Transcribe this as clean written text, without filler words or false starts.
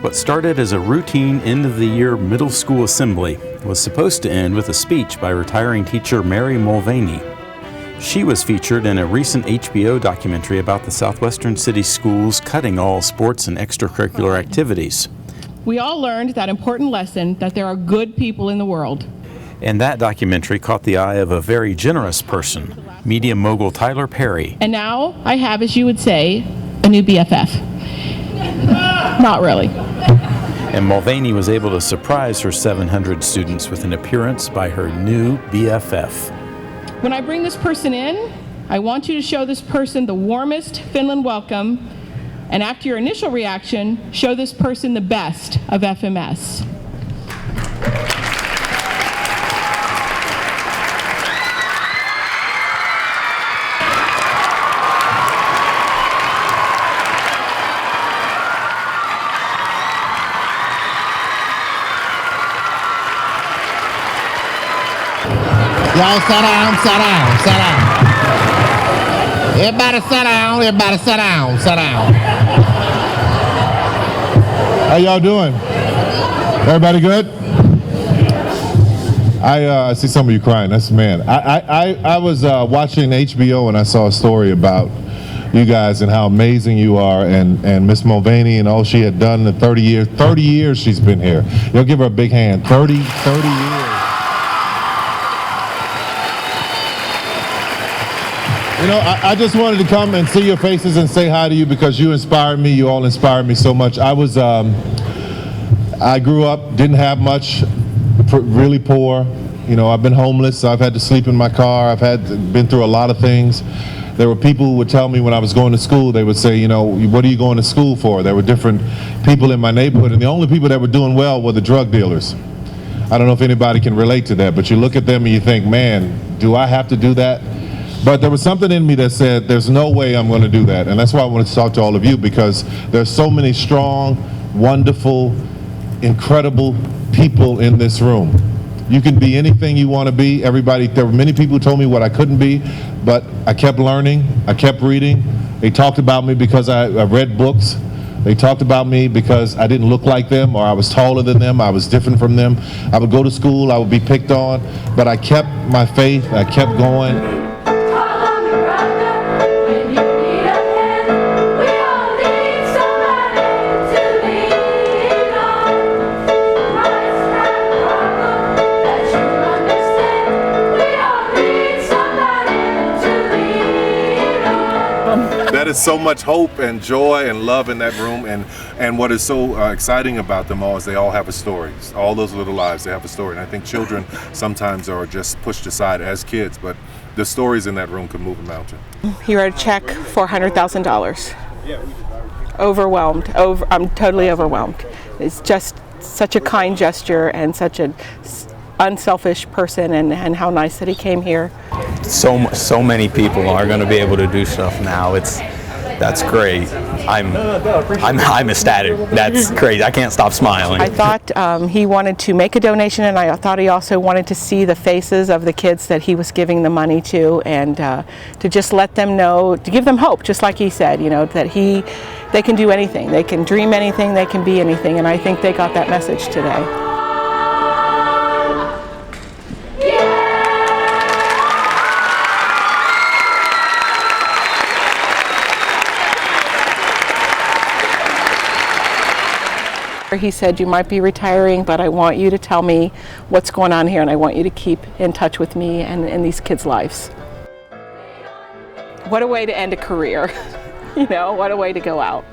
What started as a routine end-of-the-year middle school assembly was supposed to end with a speech by retiring teacher Mary Mulvaney. She was featured in a recent HBO documentary about the Southwestern City Schools cutting all sports and extracurricular activities. We all learned that important lesson that there are good people in the world. And that documentary caught the eye of a very generous person, media mogul Tyler Perry. And now I have, as you would say, a new BFF. Not really. And Mulvaney was able to surprise her 700 students with an appearance by her new BFF. When I bring this person in, I want you to show this person the warmest Finland welcome, and after your initial reaction, show this person the best of FMS. Y'all sit down, sit down, sit down. Everybody sit down, everybody sit down, sit down. How y'all doing? Everybody good? I see some of you crying, that's man. I was watching HBO and I saw a story about you guys and how amazing you are, and Miss Mulvaney and all she had done in 30 years. 30 years she's been here. You'll give her a big hand. 30 years. You know, I just wanted to come and see your faces and say hi to you because you inspired me. You all inspired me so much. I grew up, didn't have much, really poor. You know, I've been homeless, so I've had to sleep in my car. Been through a lot of things. There were people who would tell me when I was going to school, they would say, you know, what are you going to school for? There were different people in my neighborhood, and the only people that were doing well were the drug dealers. I don't know if anybody can relate to that, but you look at them and you think, man, do I have to do that? But there was something in me that said, there's no way I'm going to do that. And that's why I wanted to talk to all of you, because there's so many strong, wonderful, incredible people in this room. You can be anything you want to be. There were many people who told me what I couldn't be, but I kept learning, I kept reading. They talked about me because I read books. They talked about me because I didn't look like them, or I was taller than them, I was different from them. I would go to school, I would be picked on, but I kept my faith, I kept going. That is so much hope and joy and love in that room, and what is so exciting about them all is they all have a story. All those little lives, they have a story, and I think children sometimes are just pushed aside as kids, but the stories in that room could move a mountain. He wrote a check for $100,000. Overwhelmed. I'm totally overwhelmed. It's just such a kind gesture and such an unselfish person, and how nice that he came here. So many people are going to be able to do stuff now. That's great. I'm ecstatic. That's crazy. I can't stop smiling. I thought he wanted to make a donation, and I thought he also wanted to see the faces of the kids that he was giving the money to, and to just let them know, to give them hope, just like he said, you know, that they can do anything, they can dream anything, they can be anything, and I think they got that message today. He said, you might be retiring, but I want you to tell me what's going on here, and I want you to keep in touch with me and in these kids' lives. What a way to end a career. You know, what a way to go out.